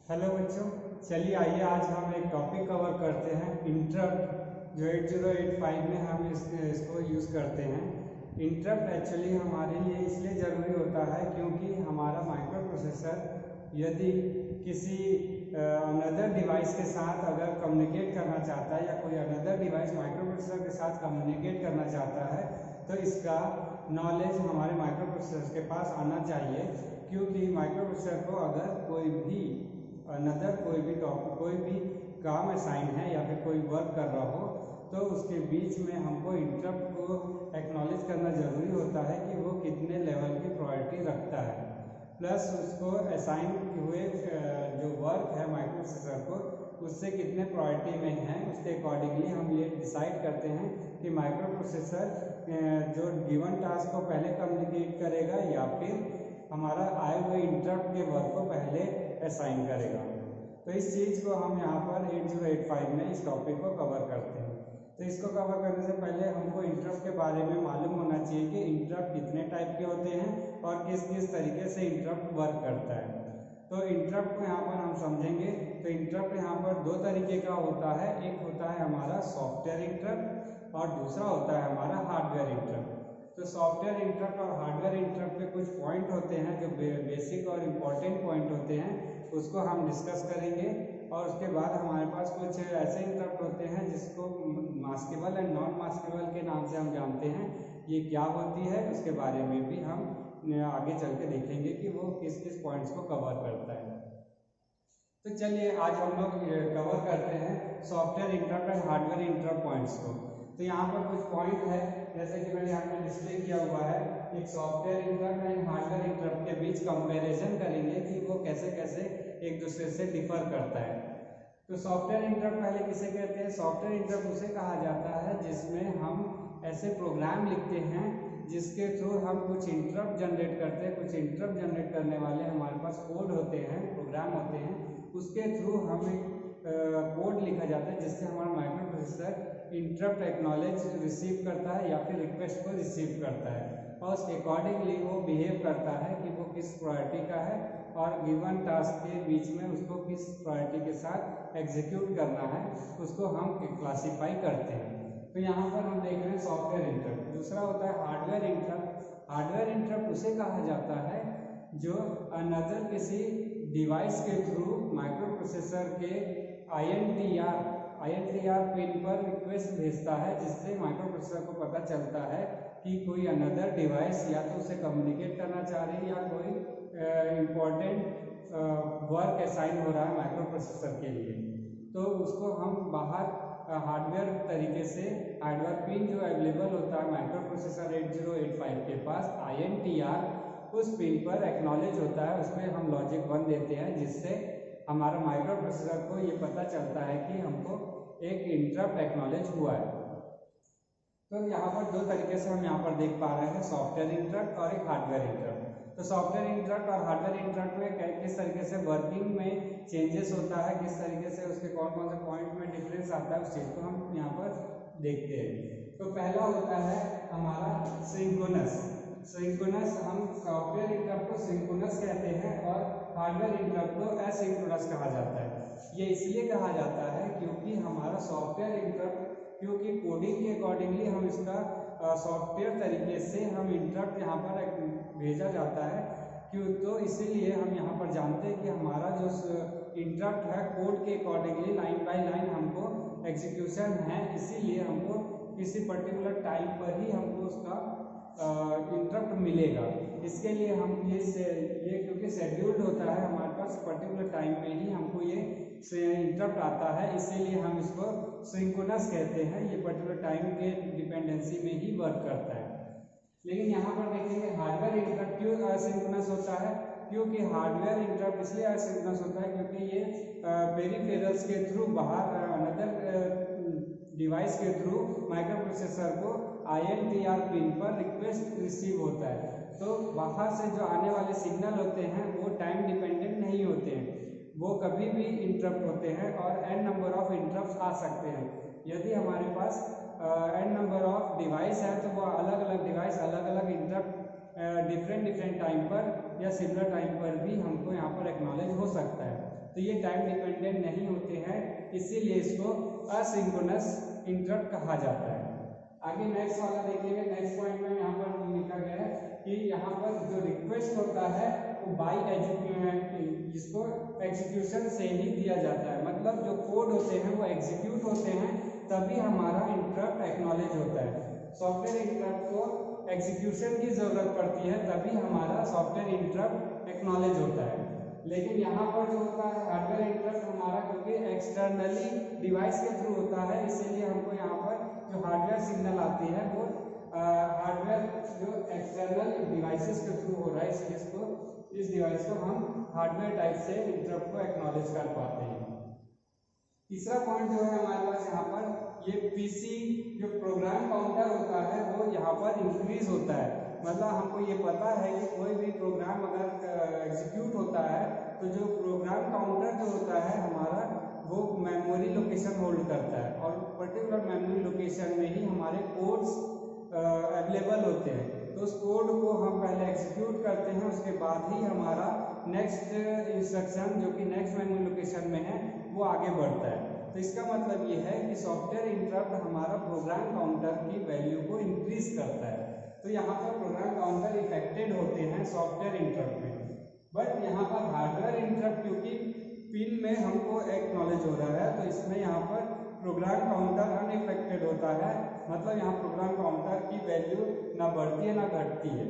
Hello बच्चों, चलिए आइए आज हम एक टॉपिक कवर करते हैं इंटरप्ट, जो 8085 में हम इसको यूज़ करते हैं। इंटरप्ट एक्चुअली हमारे लिए इसलिए ज़रूरी होता है क्योंकि हमारा माइक्रो प्रोसेसर यदि किसी अनदर डिवाइस के साथ अगर कम्युनिकेट करना चाहता है या कोई अनदर डिवाइस माइक्रो प्रोसेसर के साथ कम्युनिकेट करना चाहता है तो इसका नॉलेज हमारे माइक्रो प्रोसेसर के पास आना चाहिए। क्योंकि माइक्रो प्रोसेसर को अगर कोई भी कोई भी काम असाइन है या फिर कोई वर्क कर रहा हो तो उसके बीच में हमको इंटरप्ट को एक्नॉलेज करना ज़रूरी होता है कि वो कितने लेवल की प्रायोरिटी रखता है, प्लस उसको असाइन हुए जो वर्क है माइक्रो प्रोसेसर को उससे कितने प्रायोरिटी में हैं, उसके अकॉर्डिंगली हम ये डिसाइड करते हैं कि माइक्रो प्रोसेसर जो गिवन टास्क को पहले कम्युनिकेट करेगा या फिर हमारा आए हुए इंटरप्ट के वर्क को पहले असाइन करेगा। तो इस चीज़ को हम यहाँ पर 8085 में इस टॉपिक को कवर करते हैं। तो इसको कवर करने से पहले हमको इंटरप्ट के बारे में मालूम होना चाहिए कि इंटरप्ट कितने टाइप के होते हैं और किस किस तरीके से इंटरप्ट वर्क करता है। तो इंटरप्ट को यहाँ पर हम समझेंगे। तो इंटरप्ट यहाँ पर दो तरीके का होता है, एक होता है हमारा सॉफ्टवेयर इंटरप्ट और दूसरा होता है हमारा हार्डवेयर इंटरप्ट। तो सॉफ्टवेयर इंटरप्ट और हार्डवेयर इंटरप्ट के कुछ पॉइंट होते हैं जो बेसिक और इम्पॉर्टेंट पॉइंट होते हैं, उसको हम डिस्कस करेंगे। और उसके बाद हमारे पास कुछ ऐसे इंटरप्ट होते हैं जिसको मास्केबल एंड नॉन मास्केबल के नाम से हम जानते हैं। ये क्या होती है उसके बारे में भी हम आगे चल के देखेंगे कि वो किस किस पॉइंट्स को कवर करता है। तो चलिए आज हम लोग कवर करते हैं software interrupt and hardware interrupt points को। तो यहाँ पर कुछ पॉइंट है जैसे कि मैंने यहाँ पे डिस्प्ले किया हुआ है। एक software interrupt and hardware interrupt के बीच कंपैरिजन करेंगे कि वो कैसे कैसे एक दूसरे से डिफर करता है। तो सॉफ्टवेयर इंटरप्ट पहले किसे कहते हैं? सॉफ्टवेयर इंटरप्ट उसे कहा जाता है जिसमें हम ऐसे प्रोग्राम लिखते हैं जिसके थ्रू हम कुछ इंटरप्ट जनरेट करते हैं। कुछ इंटरप्ट जनरेट करने वाले हमारे पास कोड होते हैं, प्रोग्राम होते हैं, उसके थ्रू हम एक कोड लिखा जाता है जिससे हमारा micro processor interrupt acknowledge receive करता है या फिर रिक्वेस्ट को रिसीव करता है और उसके अकॉर्डिंगली वो बिहेव करता है कि वो किस प्रायोरिटी का है और गिवन टास्क के बीच में उसको किस प्रायोरिटी के साथ एग्जीक्यूट करना है, उसको हम क्लासीफाई करते हैं। तो यहाँ पर हम देख रहे हैं सॉफ्टवेयर इंटरप्ट। दूसरा होता है हार्डवेयर इंटरप्ट। हार्डवेयर इंटरप्ट उसे कहा जाता है जो अनदर किसी डिवाइस के थ्रू माइक्रो प्रोसेसर के INTR पिन पर रिक्वेस्ट भेजता है, जिससे माइक्रो प्रोसेसर को पता चलता है कि कोई अनदर डिवाइस या तो उसे कम्युनिकेट करना चाह रही है या कोई इम्पोर्टेंट वर्क असाइन हो रहा है माइक्रो प्रोसेसर के लिए। तो उसको हम बाहर हार्डवेयर तरीके से हार्डवेयर पिन जो अवेलेबल होता है माइक्रो प्रोसेसर 8085 के पास INTR, उस पिन पर एक्नॉलेज होता है, उसमें हम लॉजिक 1 देते हैं जिससे हमारा माइक्रो प्रोसेसर को ये पता चलता है कि हमको एक इंटरप्ट एक्नॉलेज हुआ है। तो यहाँ पर दो तरीके से हम यहाँ पर देख पा रहे हैं, सॉफ्टवेयर इंटरप्ट और एक हार्डवेयर इंटरप्ट। तो सॉफ्टवेयर इंटरप्ट और हार्डवेयर इंटरप्ट में किस तरीके से वर्किंग में चेंजेस होता है, किस तरीके से उसके कौन कौन से पॉइंट में डिफरेंस आता है, उस चीज़ को हम यहाँ पर देखते हैं। तो पहला होता है हमारा सिंक्रोनस। हम सॉफ्टवेयर इंटरप्ट को सिंक्रोनस कहते हैं और हार्डवेयर इंटरप्ट को एसिंक्रोनस कहा जाता है। ये इसलिए कहा जाता है क्योंकि हमारा सॉफ्टवेयर इंटरप्ट, क्योंकि कोडिंग के अकॉर्डिंगली हम इसका सॉफ्टवेयर तरीके से हम इंटरप्ट यहाँ पर भेजा जाता है क्यों, तो इसीलिए हम यहाँ पर जानते हैं कि हमारा जो इंटरप्ट है कोड के अकॉर्डिंगली लाइन बाय लाइन हमको एग्जीक्यूशन है, इसीलिए हमको किसी पर्टिकुलर टाइम पर ही हमको उसका इंटरप्ट मिलेगा। इसके लिए हम ये क्योंकि शेड्यूल्ड होता है हमारे पास, पर्टिकुलर टाइम में ही हमको ये इंटरप्ट आता है, इसीलिए हम इसको सिंक्रोनस कहते हैं। ये पर्टिकुलर टाइम के डिपेंडेंसी में ही वर्क करता है। लेकिन यहाँ पर देखेंगे हार्डवेयर इंटरप्ट क्यों असिंक्रोनस होता है? क्योंकि हार्डवेयर इंटरप्ट इसलिए असिंक्रोनस होता है क्योंकि ये पेरिफेरल्स के थ्रू बाहर अनदर डिवाइस के थ्रू माइक्रो प्रोसेसर को INTR पिन पर रिक्वेस्ट रिसीव होता है। तो बाहर से जो आने वाले सिग्नल होते हैं वो टाइम डिपेंडेंट नहीं होते हैं, वो कभी भी इंटरप्ट होते हैं और n नंबर ऑफ इंटरप्ट आ सकते हैं। यदि हमारे पास n नंबर ऑफ डिवाइस है तो वो अलग अलग डिवाइस अलग अलग इंटरप्ट डिफरेंट टाइम पर या सिमिलर टाइम पर भी हमको यहाँ पर एक्नॉलेज हो सकता है। तो ये टाइम डिपेंडेंट नहीं होते हैं, इसीलिए इसको असिंक्रोनस इंटरप्ट कहा जाता है। आगे नेक्स्ट वाला देखेंगे। नेक्स्ट पॉइंट में यहाँ पर लिखा गया है कि यहाँ पर जो रिक्वेस्ट होता है वो बाई इसको एग्जीक्यूशन से ही दिया जाता है, मतलब जो कोड होते हैं वो एग्जीक्यूट होते हैं तभी हमारा इंटरप्ट एक्नॉलेज होता है। सॉफ्टवेयर इंटरप्ट को एग्जीक्यूशन की जरूरत पड़ती है तभी हमारा सॉफ्टवेयर इंटरप्ट एक्नॉलेज होता है। लेकिन यहाँ पर जो होता है हार्डवेयर इंटरप्ट हमारा, क्योंकि एक्सटर्नली डिवाइस के थ्रू होता है, इसीलिए हमको यहाँ पर जो हार्डवेयर सिग्नल आती है वो हार्डवेयर जो एक्सटर्नल डिवाइसेस के थ्रू हो रहा है, इसलिए इस डिवाइस को हम हार्डवेयर टाइप से इंटरप्ट को एक्नॉलेज कर पाते हैं। तीसरा पॉइंट जो है हमारे पास यहाँ पर, ये पीसी जो प्रोग्राम काउंटर होता है वो यहाँ पर इंक्रीज होता है। मतलब हमको ये पता है कि कोई भी प्रोग्राम अगर एग्जीक्यूट होता है तो जो प्रोग्राम काउंटर जो होता है हमारा वो मेमोरी लोकेशन होल्ड करता है, और पर्टिकुलर मेमोरी लोकेशन में ही हमारे कोड्स अवेलेबल होते हैं। तो उस कोड को हम पहले एग्जीक्यूट करते हैं, उसके बाद ही हमारा नेक्स्ट इंस्ट्रक्शन जो कि नेक्स्ट मेमोरी लोकेशन में है वो आगे बढ़ता है। तो इसका मतलब ये है कि सॉफ्टवेयर इंटरप्ट हमारा प्रोग्राम काउंटर की वैल्यू को इंक्रीज करता है। तो यहाँ पर प्रोग्राम काउंटर इफेक्टेड होते हैं सॉफ्टवेयर इंटरप्ट में, बट यहाँ पर हार्डवेयर इंटरप्ट क्योंकि पिन में हमको एक्नॉलेज हो रहा है तो इसमें यहाँ पर प्रोग्राम काउंटर अनइफेक्टेड होता है। मतलब यहाँ प्रोग्राम काउंटर की वैल्यू ना बढ़ती है ना घटती है,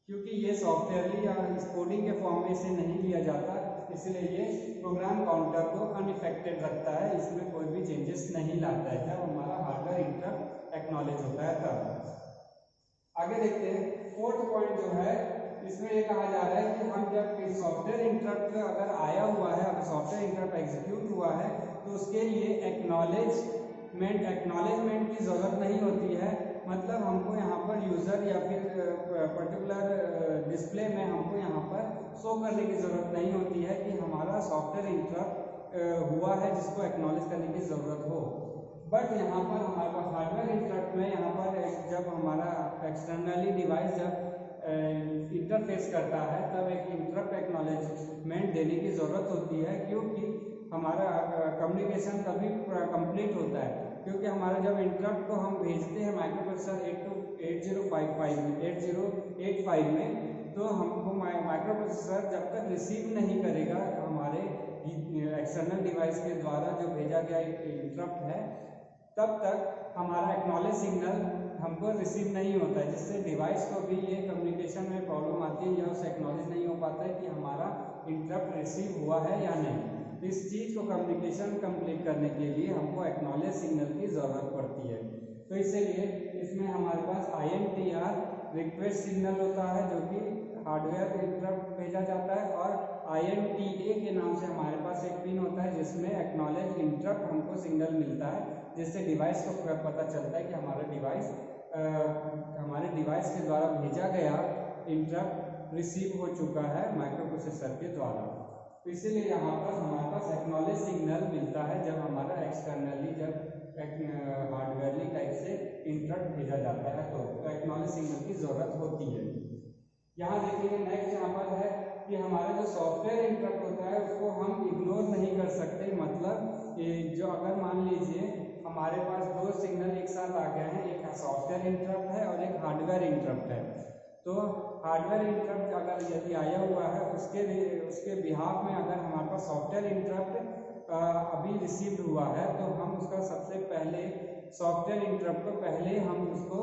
क्योंकि ये सॉफ्टवेयरली या कोडिंग के फॉर्म में इसे नहीं लिया जाता, इसलिए ये प्रोग्राम काउंटर को अनइफेक्टेड रखता है, इसमें कोई भी चेंजेस नहीं लाता है जब हमारा हार्डवेयर इंटरप्ट एक्नॉलेज होता है तब। आगे देखते हैं। फोर्थ पॉइंट जो है इसमें ये कहा जा रहा है कि हम जब सॉफ्टवेयर इंटरप्ट अगर आया हुआ है, अगर सॉफ्टवेयर इंटरप्ट एग्जीक्यूट हुआ है तो उसके लिए एक्नॉलेजमेंट की ज़रूरत नहीं होती है। मतलब हमको यहाँ पर यूज़र या फिर पर्टिकुलर डिस्प्ले में हमको यहाँ पर शो करने की ज़रूरत नहीं होती है कि हमारा सॉफ्टवेयर इंटरप्ट हुआ है जिसको एक्नॉलेज करने की ज़रूरत हो। बट यहाँ पर हमारे पास हार्डवेयर इंटरप्ट में यहाँ पर जब हमारा एक्सटर्नली डिवाइस जब इंटरफेस करता है तब एक इंटरप्ट एक्नॉलेजमेंट देने की ज़रूरत होती है, क्योंकि हमारा कम्युनिकेशन तभी कंप्लीट होता है। क्योंकि हमारा जब इंटरप्ट को हम भेजते हैं माइक्रोप्रोसेसर 8085 में, तो हमको माइक्रोप्रोसेसर जब तक रिसीव नहीं करेगा हमारे एक्सटर्नल डिवाइस के द्वारा जो भेजा गया इंटरप्ट है, तब तक हमारा एक्नॉलेज सिग्नल हमको रिसीव नहीं होता है, जिससे डिवाइस को भी ये कम्युनिकेशन में प्रॉब्लम आती है या उसे एक्नॉलेज नहीं हो पाता है कि हमारा इंटरप्ट रिसीव हुआ है या नहीं। इस चीज़ को कम्युनिकेशन कंप्लीट करने के लिए हमको एक्नॉलेज सिग्नल की ज़रूरत पड़ती है। तो इसीलिए इसमें हमारे पास INTR रिक्वेस्ट सिग्नल होता है जो कि हार्डवेयर इंटरप्ट भेजा जाता है, और INTA के नाम से हमारे पास एक पिन होता है जिसमें एक्नॉलेज इंटरप्ट हमको सिग्नल मिलता है, जिससे डिवाइस को पता चलता है कि हमारे डिवाइस के द्वारा भेजा गया इंटरप्ट रिसीव हो चुका है माइक्रोप्रोसेसर के द्वारा। तो इसीलिए यहाँ पर हमारे पास एक्नॉलेज सिग्नल मिलता है जब हमारा एक्सटर्नली जब हार्डवेयरली टाइप से इंटरप्ट भेजा जाता है तो एक्नॉलेज सिग्नल की ज़रूरत होती है। यहाँ देखिए नेक्स्ट यहाँ पर है कि हमारा जो सॉफ्टवेयर इंटरप्ट होता है उसको हम इग्नोर नहीं कर सकते। मतलब जो अगर मान लीजिए हमारे पास दो सिग्नल एक साथ आ गए हैं, एक सॉफ्टवेयर इंटरप्ट है और एक हार्डवेयर इंटरप्ट है, तो हार्डवेयर इंटरप्ट अगर यदि आया हुआ है उसके बिहाफ में अगर हमारे पास सॉफ्टवेयर इंटरप्ट अभी रिसीव्ड हुआ है तो हम उसका सबसे पहले सॉफ्टवेयर इंटरप्ट को पहले हम उसको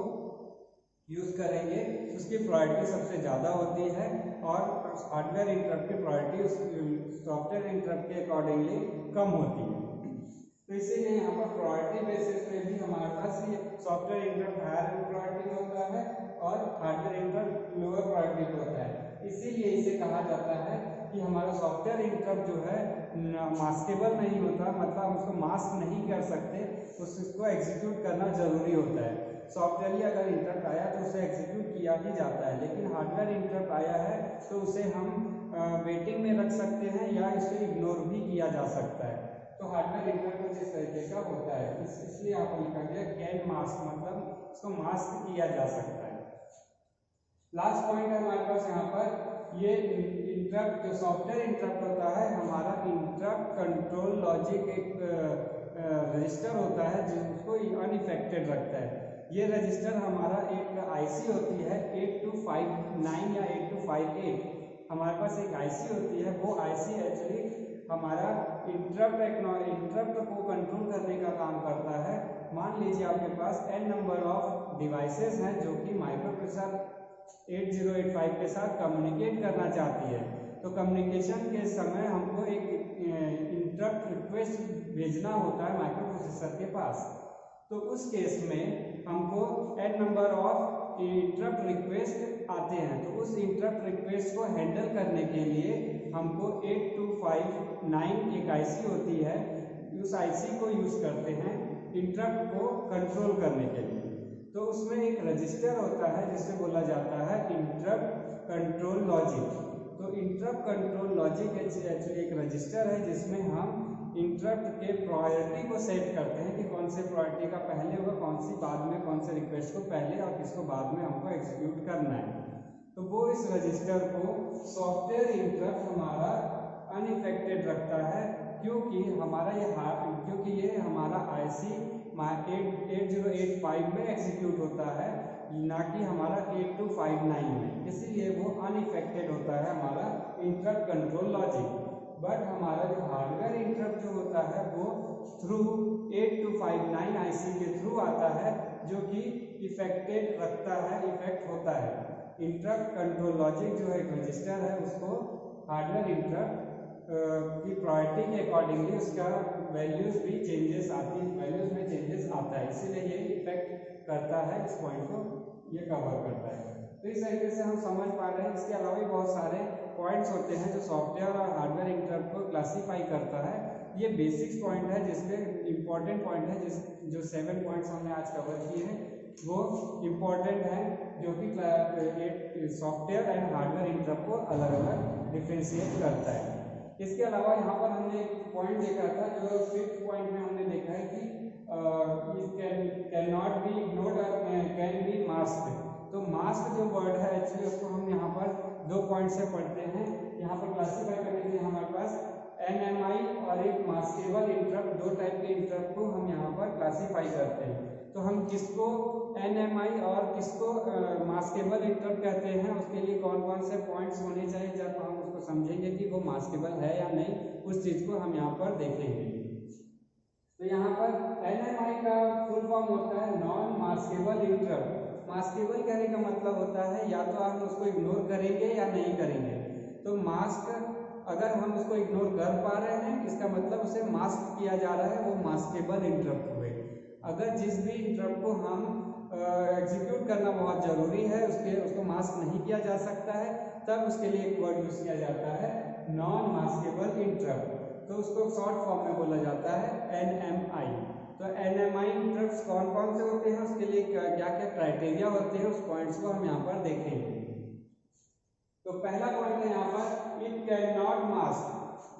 यूज़ करेंगे, उसकी प्रायोरिटी सबसे ज़्यादा होती है, और हार्डवेयर इंटरप्ट की प्रायोरिटी उस सॉफ्टवेयर इंटरप्ट के अकॉर्डिंगली कम होती है। तो इसीलिए यहाँ पर प्रायोरिटी बेसिस पे भी हमारे पास ये सॉफ्टवेयर इंटरप्ट हायर प्रायोरिटी होता है और हार्डवेयर इंटरप्ट लोअर प्रायोरिटी होता है। इसीलिए इसे कहा जाता है कि हमारा सॉफ्टवेयर इंटरप्ट जो है मास्केबल नहीं होता, मतलब हम उसको मास्क नहीं कर सकते, उसको एग्जीक्यूट करना जरूरी होता है। सॉफ्टवेयरली अगर इंटरप्ट आया तो उसे एग्जीक्यूट किया ही जाता है, लेकिन हार्डवेयर इंटरप्ट आया है तो उसे हम वेटिंग में रख सकते हैं या इसे इग्नोर भी किया जा सकता है। तो हार्डवेयर इंटरप्ट इस तरीके का होता है, इसलिए यहाँ पर लिखा गया कैन मास्क, मतलब इसको मास्क किया जा सकता है। लास्ट पॉइंट है हमारे पास यहाँ पर ये इंटरप्ट जो सॉफ्टवेयर इंटरप्ट होता है हमारा इंटरप्ट कंट्रोल लॉजिक एक रजिस्टर होता है जिसको अनइफेक्टेड रखता है। ये रजिस्टर हमारा एक आईसी होती है 8259 या 8258, हमारे पास एक आईसी होती है। वो आईसी एक्चुअली हमारा इंटरप्ट को कंट्रोल करने का काम करता है। मान लीजिए आपके पास n नंबर ऑफ डिवाइसेस हैं जो कि माइक्रोप्रोसेसर 8085 के साथ कम्युनिकेट करना चाहती है। तो कम्युनिकेशन के समय हमको एक इंटरप्ट रिक्वेस्ट भेजना होता है माइक्रोप्रोसेसर के पास। तो उस केस में हमको n number of interrupt request आते हैं। तो उस इंटरप्ट रिक्वेस्ट को हैंडल करने के लिए हमको 8259 एक आईसी होती है, उस आईसी को यूज करते हैं इंटरप्ट को कंट्रोल करने के लिए। तो उसमें एक रजिस्टर होता है जिसे बोला जाता है इंटरप्ट कंट्रोल लॉजिक। तो इंटरप्ट कंट्रोल लॉजिक एक्चुअली एक रजिस्टर है जिसमें हम इंटरप्ट के प्रायोरिटी को सेट करते हैं कि कौन से प्रायोरिटी का पहले होगा, कौन सी बाद में, कौन से रिक्वेस्ट को पहले और किसको बाद में हमको एग्जीक्यूट करना है। तो वो इस रजिस्टर को सॉफ्टवेयर इंटरप्ट हमारा अनइफेक्टेड रखता है क्योंकि ये हमारा आईसी 8085 में एग्जीक्यूट होता है, ना कि हमारा 8259 में। इसीलिए वो अनइफेक्टेड होता है हमारा इंटरप्ट कंट्रोल लॉजिक। बट हमारा जो हार्डवेयर इंटरप्ट जो होता है वो थ्रू 8259 आईसी के थ्रू आता है, जो कि इफेक्टेड रखता है, इफेक्ट होता है। इंटरप्ट कंट्रोल लॉजिक जो है एक रजिस्टर है, उसको हार्डवेयर इंटरप्ट की प्रायोरिटी के अकॉर्डिंगली उसका वैल्यूज भी चेंजेस आती है, वैल्यूज में चेंजेस आता है, इसीलिए ये इफेक्ट करता है, इस पॉइंट को ये कवर करता है। तो इस तरीके से हम समझ पा रहे हैं। इसके अलावा भी बहुत सारे पॉइंट्स होते हैं जो सॉफ्टवेयर और हार्डवेयर इंटरप्ट को क्लासीफाई करता है। ये बेसिक्स पॉइंट है जिसमें इंपॉर्टेंट पॉइंट है, जो 7 पॉइंट्स हमने आज कवर किए हैं वो इम्पॉर्टेंट है, जो कि सॉफ्टवेयर एंड हार्डवेयर इंटरप्ट को अलग अलग डिफ्रेंशिएट करता है। इसके अलावा यहाँ पर हमने एक पॉइंट देखा था, जो 5th पॉइंट में हमने देखा है कि कैन नॉट बी इग्नोर्ड और कैन बी मास्क्ड। तो मास्क जो वर्ड है एक्चुअली उसको हम यहाँ पर 2 पॉइंट से पढ़ते हैं। यहाँ पर क्लासीफाई करने के लिए हमारे पास NMI और एक मास्केबल इंटरप्ट, 2 टाइप के इंटरप्ट को हम यहाँ पर क्लासीफाई करते हैं। तो हम किसको NMI और किसको मास्केबल इंटरप्ट कहते हैं, उसके लिए कौन कौन से पॉइंट्स होने चाहिए, जब हम उसको समझेंगे कि वो मास्केबल है या नहीं, उस चीज़ को हम यहाँ पर देखेंगे। तो यहाँ पर NMI का फुल फॉर्म होता है नॉन मास्केबल इंटरप्ट। मास्केबल कहने का मतलब होता है या तो हम उसको इग्नोर करेंगे या नहीं करेंगे। तो मास्क अगर हम उसको इग्नोर कर पा रहे हैं, इसका मतलब उसे मास्क किया जा रहा है, वो मास्केबल इंटरप्ट हुए। अगर जिस भी इंटरप्ट को हम एग्जीक्यूट करना बहुत ज़रूरी है उसको मास्क नहीं किया जा सकता है, तब उसके लिए एक वर्ड यूज किया जाता है नॉन मास्केबल इंटरप्ट। तो उसको शॉर्ट फॉर्म में बोला जाता है NMI। तो NMI इंटरप्ट्स कौन कौन से होते हैं, उसके लिए क्या क्या क्राइटेरिया होते हैं, उस पॉइंट्स को हम यहाँ पर देखेंगे। तो पहला पॉइंट है यहाँ पर इट कैन नॉट मास्क।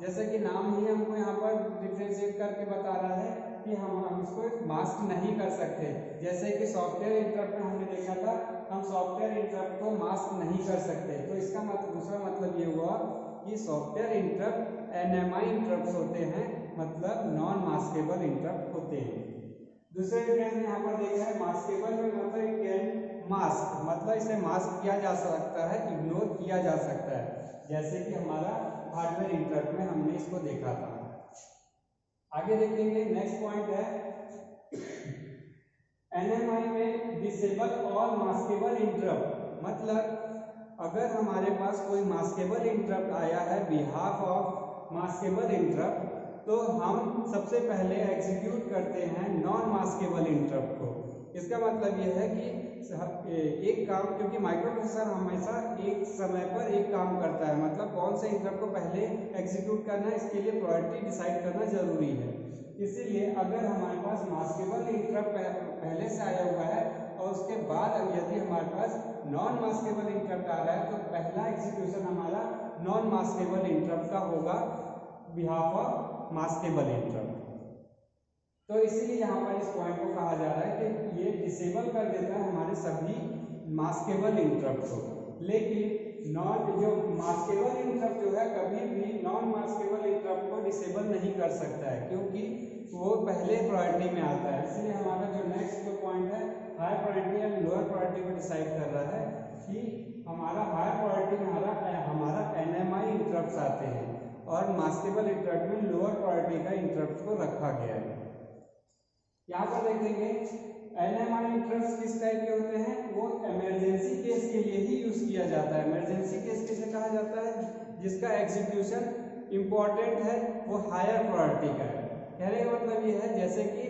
जैसे कि नाम ही हमको यहाँ पर डिफ्रेंशिएट करके बता रहा है कि हम इसको मास्क नहीं कर सकते। जैसे कि सॉफ्टवेयर इंटरप्ट में हमने देखा था, हम सॉफ्टवेयर इंटरप्ट को मास्क नहीं कर सकते। तो इसका दूसरा मतलब ये हुआ कि सॉफ्टवेयर इंटरप्ट NMI इंटरप्ट होते हैं, मतलब नॉन मास्केबल इंटरप्ट होते हैं। दूसरे डिफरेंस यहाँ पर देखा है मास्केबल में मतलब कैन मास्क, मतलब इसे मास्क किया जा सकता है, इग्नोर किया जा सकता है, जैसे कि हमारा हार्डवेयर इंटरप्ट में हमने इसको देखा था। आगे देखेंगे, नेक्स्ट पॉइंट है NMI में डिसेबल ऑल मास्केबल इंटरप्ट। मतलब अगर हमारे पास कोई मास्केबल इंटरप्ट आया है बिहाफ ऑफ मास्केबल इंटरप्ट, तो हम सबसे पहले एग्जीक्यूट करते हैं नॉन मास्केबल इंटरप्ट को। इसका मतलब यह है कि एक काम, क्योंकि माइक्रोप्रोसेसर हमेशा एक समय पर एक काम करता है, मतलब कौन से इंटरप्ट को पहले एग्जीक्यूट करना है, इसके लिए प्रायोरिटी डिसाइड करना जरूरी है। इसीलिए अगर हमारे पास मास्केबल इंटरप्ट पहले से आया हुआ है और उसके बाद यदि हमारे पास नॉन मास्केबल इंटरप्ट आ रहा है, तो पहला एग्जीक्यूशन हमारा नॉन मास्केबल इंटरप्ट का होगा बिहाफ ऑफ मास्केबल इंटरप्ट। तो इसीलिए यहाँ पर इस पॉइंट को कहा जा रहा है कि ये डिसेबल कर देता है हमारे सभी मास्केबल इंटरप्ट को। लेकिन जो मास्केबल इंटरप्ट जो है कभी भी नॉन मास्केबल इंटरप्ट को डिसेबल नहीं कर सकता है, क्योंकि वो पहले प्रायोरिटी में आता है। इसलिए हमारा जो नेक्स्ट जो पॉइंट है high priority and lower priority को डिसाइड कर रहा है कि हमारा हाई प्रायोरिटी में हमारा NMI इंटरप्ट आते हैं और मास्केबल इंटरप्ट में लोअर प्रायोरिटी का इंटरप्ट को रखा गया है। यहाँ पर देखेंगे NMI इंटरप्ट किस टाइप के होते हैं, वो इमरजेंसी केस के लिए ही यूज किया जाता है। इमरजेंसी केस किसे कहा जाता है, जिसका एग्जीक्यूशन इंपॉर्टेंट है, वो हायर प्रायोरिटी का है। कहने का मतलब ये है जैसे कि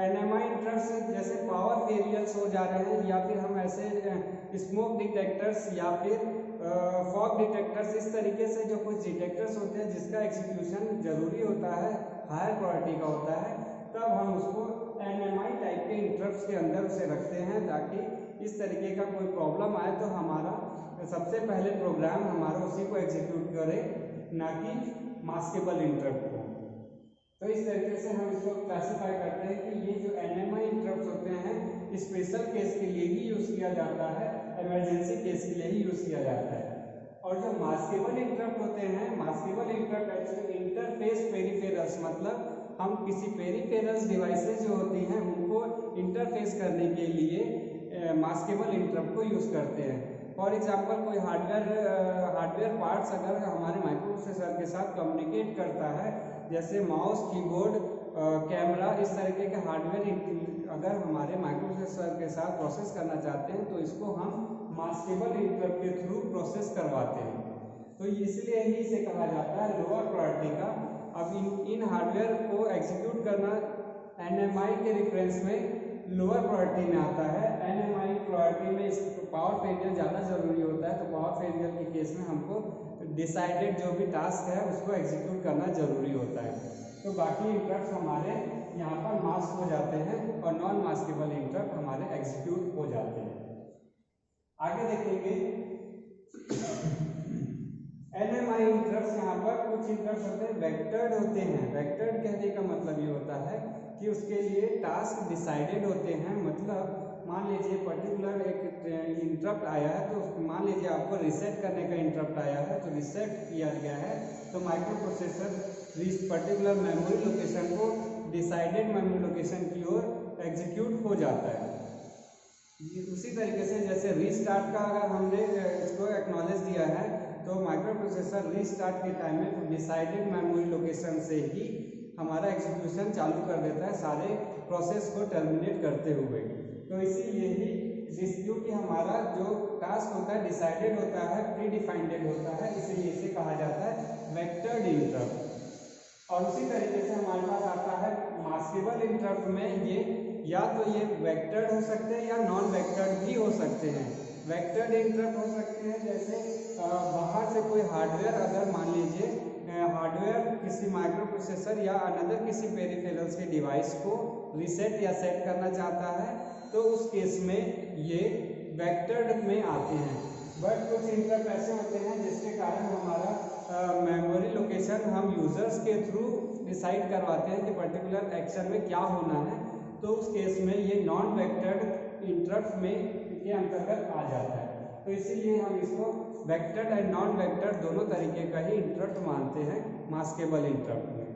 NMI इंटरप्ट जैसे पावर फेलियर्स हो जा रहे हैं, या फिर हम ऐसे स्मोक डिटेक्टर्स या फिर फॉग डिटेक्टर्स, इस तरीके से जो कुछ डिटेक्टर्स होते हैं जिसका एग्जीक्यूशन जरूरी होता है, हायर प्रायोरिटी का होता है, तब हम उसको NMI टाइप के इंटरप्ट्स के अंदर उसे रखते हैं, ताकि इस तरीके का कोई प्रॉब्लम आए तो हमारा सबसे पहले प्रोग्राम हमारा उसी को एग्जीक्यूट करे, ना कि मास्केबल इंटरप्ट को। तो इस तरीके से हम इसको क्लासिफाई करते हैं कि ये जो NMI इंटरप्ट होते हैं स्पेशल केस के लिए ही यूज किया जाता है, इमरजेंसी केस के लिए ही यूज किया जाता है। और जो मास्केबल इंटरप्ट होते हैं, maskable interrupt actually interface peripherals, मतलब हम किसी पेरिफेरल्स डिवाइसेस जो होती हैं उनको इंटरफेस करने के लिए मास्केबल इंटरप्ट को यूज करते हैं। फॉर एग्जांपल कोई हार्डवेयर पार्ट्स अगर हमारे माइक्रोप्रोसेसर के साथ कम्युनिकेट करता है, जैसे माउस, कीबोर्ड, कैमरा, इस तरीके के हार्डवेयर अगर हमारे माइक्रोप्रोसेसर के साथ प्रोसेस करना चाहते हैं तो इसको हम मास्केबल इंटरप्ट के थ्रू प्रोसेस करवाते हैं। तो इसलिए ही इसे कहा जाता है लोअर प्रायोरिटी का। अब इन हार्डवेयर को एग्जीक्यूट करना NMI के रेफरेंस में लोअर प्रायोरिटी में आता है। NMI प्रायोरिटी में इस पावर फेलियर ज़्यादा जरूरी होता है, तो पावर फेलियर के केस में हमको डिसाइडेड जो भी टास्क है उसको एग्जीक्यूट करना जरूरी होता है। तो बाकी इंटरप्ट हमारे यहाँ पर मास्क हो जाते हैं और नॉन मास्केबल इंटरप्ट हमारे एग्जीक्यूट हो जाते हैं। आगे देखेंगे NMI इंटरप्ट, यहाँ पर कुछ इंटरप्ट होते हैं वेक्टर्ड होते हैं। वेक्टर्ड कहने का मतलब ये होता है कि उसके लिए टास्क डिसाइडेड होते हैं। मतलब मान लीजिए पर्टिकुलर एक इंटरप्ट आया है, तो मान लीजिए आपको रीसेट करने का इंटरप्ट आया है, तो रीसेट किया गया है तो माइक्रो प्रोसेसर इस पर्टिकुलर मेमोरी लोकेशन को डिसाइडेड मेमोरी लोकेशन की ओर एग्जीक्यूट हो जाता है। उसी तरीके से जैसे रीस्टार्ट का अगर हमने इसको एक्नॉलेज दिया है तो माइक्रो प्रोसेसर रीस्टार्ट के टाइम में डिसाइडेड मेमोरी लोकेशन से ही हमारा एग्जीक्यूशन चालू कर देता है, सारे प्रोसेस को टर्मिनेट करते हुए। तो इसीलिए ही क्योंकि हमारा जो टास्क होता है डिसाइडेड होता है, प्री डिफाइंडेड होता है, इसलिए इसे कहा जाता है वेक्टर्ड इंटरप्ट। और उसी तरीके से हमारे पास आता है मास्केबल इंटरप्ट में ये या तो ये वेक्टर्ड हो सकते हैं या नॉन वेक्टर्ड भी हो सकते हैं। वेक्टर्ड इंटरप्ट हो सकते हैं जैसे बाहर से कोई हार्डवेयर, अगर मान लीजिए हार्डवेयर किसी माइक्रो प्रोसेसर या अनदर किसी पेरिफेरल्स के डिवाइस को रीसेट या सेट करना चाहता है, तो उस केस में ये वेक्टर्ड में आते हैं। बट कुछ इंटरप्ट ऐसे होते हैं जिसके कारण हमारा मेमोरी लोकेशन हम यूजर्स के थ्रू डिसाइड करवाते हैं कि पर्टिकुलर एक्शन में क्या होना है, तो उस केस में ये नॉन वेक्टर्ड इंटरप्ट में के अंतर्गत आ जाता है। तो इसीलिए हम इसको वेक्टर्ड एंड नॉन वेक्टर्ड दोनों तरीके का ही इंटरप्ट मानते हैं मास्केबल इंटरप्ट में।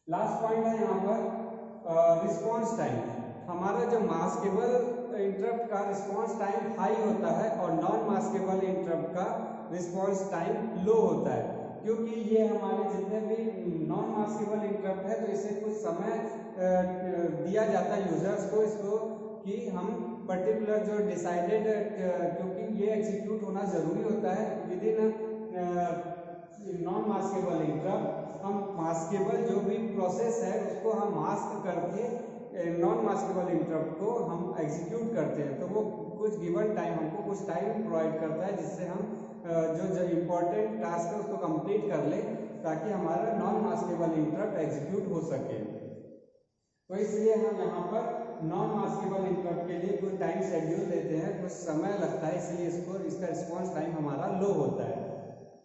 लास्ट पॉइंट है यहाँ पर रिस्पॉन्स टाइम। हमारा जो मास्केबल इंटरप्ट का रिस्पॉन्स टाइम हाई होता है और नॉन मास्केबल इंटरप्ट का रिस्पॉन्स टाइम लो होता है, क्योंकि ये हमारे जितने भी नॉन मास्केबल इंटरप्ट है तो इसे कुछ समय दिया जाता है यूजर्स को इसको कि हम पर्टिकुलर जो डिसाइडेड, क्योंकि ये एग्जीक्यूट होना जरूरी होता है with in non maskable interrupt. हम मास्केबल जो भी प्रोसेस है उसको हम मास्क करके नॉन मास्केबल इंटरप्ट को हम एग्जीक्यूट करते हैं, तो वो कुछ गिवन टाइम हमको कुछ टाइम प्रोवाइड करता है जिससे हम जो इम्पोर्टेंट टास्क है उसको कंप्लीट कर लें, ताकि हमारा नॉन मास्केबल इंटरप्ट एग्जीक्यूट हो सके। तो इसलिए हम यहाँ पर नॉन मास्केबल इंटरप्ट के लिए कुछ टाइम शेड्यूल देते हैं, कुछ समय लगता है, इसलिए इसका रिस्पॉन्स टाइम हमारा लो होता है।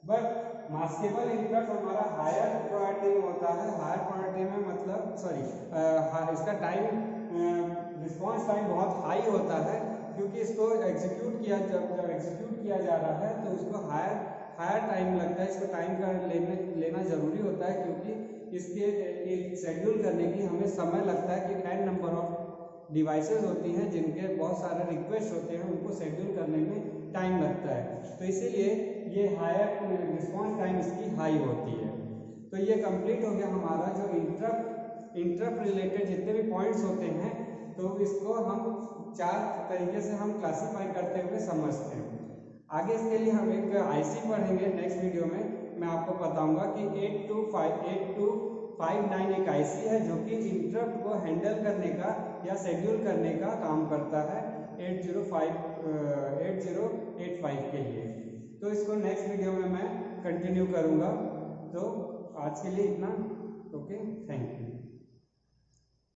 बट मास्केबल इंटरप्ट हमारा हायर प्रायोरिटी में होता है। हायर प्रायोरिटी में मतलब इसका टाइम रिस्पॉन्स टाइम बहुत हाई होता है, क्योंकि इसको एग्जीक्यूट किया जब एग्जीक्यूट किया जा रहा है तो उसको हायर टाइम लगता है। इसको टाइम का लेना ज़रूरी होता है, क्योंकि इसके शेड्यूल करने की हमें समय लगता है कि n नंबर ऑफ डिवाइसेस होती हैं जिनके बहुत सारे रिक्वेस्ट होते हैं, उनको शेड्यूल करने में टाइम लगता है। तो इसीलिए ये हायर रिस्पॉन्स टाइम इसकी हाई होती है। तो ये कंप्लीट हो गया हमारा जो इंटरप्ट रिलेटेड जितने भी पॉइंट्स होते हैं, तो इसको हम 4 तरीके से हम क्लासीफाई करते हुए समझते हैं। आगे इसके लिए हम एक आईसी पढ़ेंगे नेक्स्ट वीडियो में। मैं आपको बताऊंगा कि 8259 एक आईसी है जो कि इंटरप्ट को हैंडल करने का या शेड्यूल करने का काम करता है 8085 के लिए। तो इसको नेक्स्ट वीडियो में मैं कंटिन्यू करूंगा। तो आज के लिए इतना। Okay, thank you.